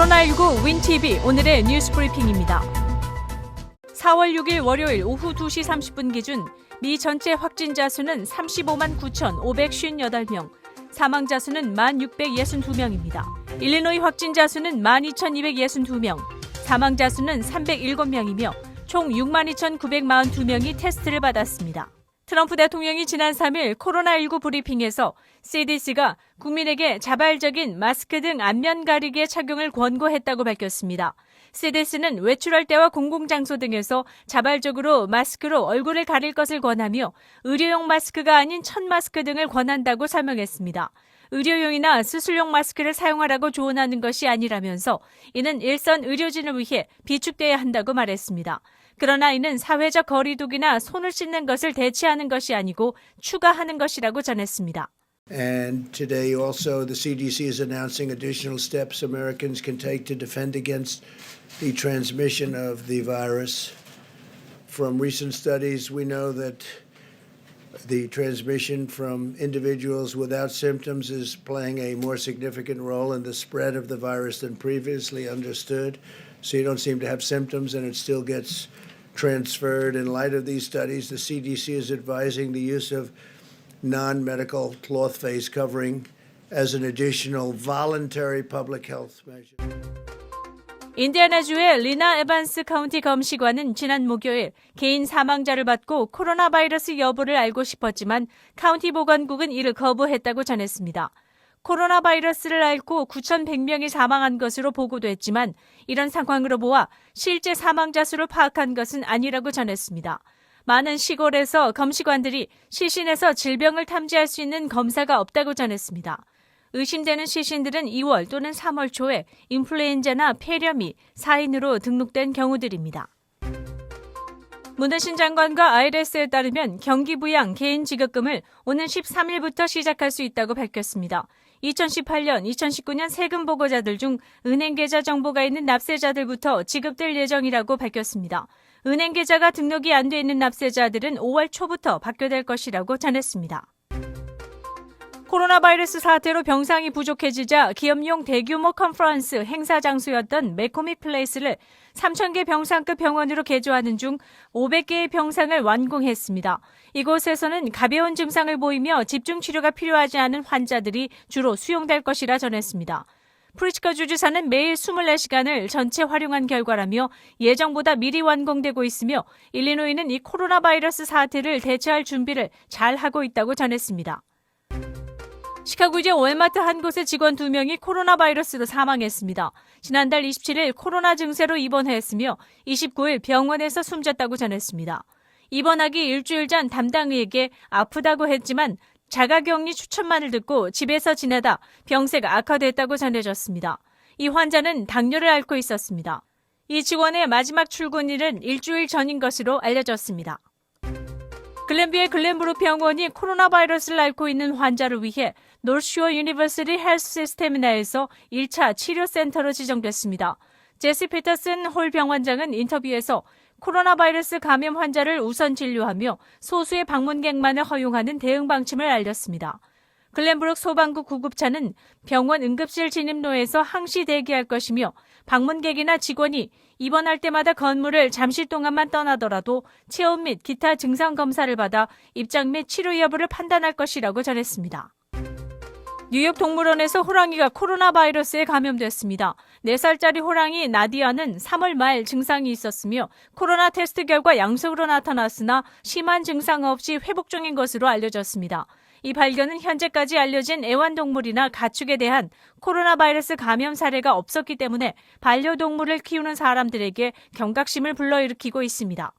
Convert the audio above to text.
코로나19 윈TV 오늘의 뉴스 브리핑입니다. 4월 6일 월요일 오후 2시 30분 기준 미 전체 확진자 수는 35만 9,558명, 사망자 수는 1,662명입니다. 일리노이 확진자 수는 12,262명, 사망자 수는 307명이며 총 62,942명이 테스트를 받았습니다. 트럼프 대통령이 지난 3일 코로나19 브리핑에서 CDC가 국민에게 자발적인 마스크 등 안면 가리개 착용을 권고했다고 밝혔습니다. CDC는 외출할 때와 공공장소 등에서 자발적으로 마스크로 얼굴을 가릴 것을 권하며 의료용 마스크가 아닌 천 마스크 등을 권한다고 설명했습니다. 의료용이나 수술용 마스크를 사용하라고 조언하는 것이 아니라면서 이는 일선 의료진을 위해 비축돼야 한다고 말했습니다. 그러나 이는 사회적 거리두기나 손을 씻는 것을 대체하는 것이 아니고 추가하는 것이라고 전했습니다. And today also the CDC is announcing additional steps Americans can take to defend against the transmission of the virus. From recent studies, we know that the transmission from individuals without symptoms is playing a more significant role in the spread of the virus than previously understood. So you don't seem to have symptoms and it still gets transferred. In light of these studies, the CDC is advising the use of non-medical cloth face covering as an additional voluntary public health measure. 인디애나주의 리나 에반스 카운티 검시관은 지난 목요일 개인 사망자를 받고 코로나 바이러스 여부를 알고 싶었지만 카운티 보건국은 이를 거부했다고 전했습니다. 코로나 바이러스를 앓고 9,100명이 사망한 것으로 보고됐지만 이런 상황으로 보아 실제 사망자 수를 파악한 것은 아니라고 전했습니다. 많은 시골에서 검시관들이 시신에서 질병을 탐지할 수 있는 검사가 없다고 전했습니다. 의심되는 시신들은 2월 또는 3월 초에 인플루엔자나 폐렴이 사인으로 등록된 경우들입니다. 문대신 장관과 IRS에 따르면 경기부양 개인지급금을 오는 13일부터 시작할 수 있다고 밝혔습니다. 2018년, 2019년 세금 보고자들 중 은행 계좌 정보가 있는 납세자들부터 지급될 예정이라고 밝혔습니다. 은행 계좌가 등록이 안 돼 있는 납세자들은 5월 초부터 받게 될 것이라고 전했습니다. 코로나 바이러스 사태로 병상이 부족해지자 기업용 대규모 컨퍼런스 행사 장소였던 매코미 플레이스를 3,000개 병상급 병원으로 개조하는 중 500개의 병상을 완공했습니다. 이곳에서는 가벼운 증상을 보이며 집중 치료가 필요하지 않은 환자들이 주로 수용될 것이라 전했습니다. 프리츠커 주지사는 매일 24시간을 전체 활용한 결과라며 예정보다 미리 완공되고 있으며 일리노이는 이 코로나 바이러스 사태를 대처할 준비를 잘 하고 있다고 전했습니다. 시카고주의 월마트 한 곳의 직원 2명이 코로나 바이러스로 사망했습니다. 지난달 27일 코로나 증세로 입원했으며 29일 병원에서 숨졌다고 전했습니다. 입원하기 일주일 전 담당의에게 아프다고 했지만 자가격리 추천만을 듣고 집에서 지내다 병세가 악화됐다고 전해졌습니다. 이 환자는 당뇨를 앓고 있었습니다. 이 직원의 마지막 출근일은 일주일 전인 것으로 알려졌습니다. 글렌뷰의 글렌브룩 병원이 코로나 바이러스를 앓고 있는 환자를 위해 노스쇼어 유니버시티 헬스 시스템 내에서 1차 치료센터로 지정됐습니다. 제시 피터슨 홀 병원장은 인터뷰에서 코로나 바이러스 감염 환자를 우선 진료하며 소수의 방문객만을 허용하는 대응 방침을 알렸습니다. 글렌브룩 소방국 구급차는 병원 응급실 진입로에서 항시 대기할 것이며 방문객이나 직원이 입원할 때마다 건물을 잠시 동안만 떠나더라도 체온 및 기타 증상 검사를 받아 입장 및 치료 여부를 판단할 것이라고 전했습니다. 뉴욕 동물원에서 호랑이가 코로나 바이러스에 감염됐습니다. 4살짜리 호랑이 나디아는 3월 말 증상이 있었으며 코로나 테스트 결과 양성으로 나타났으나 심한 증상 없이 회복 중인 것으로 알려졌습니다. 이 발견은 현재까지 알려진 애완동물이나 가축에 대한 코로나 바이러스 감염 사례가 없었기 때문에 반려동물을 키우는 사람들에게 경각심을 불러일으키고 있습니다.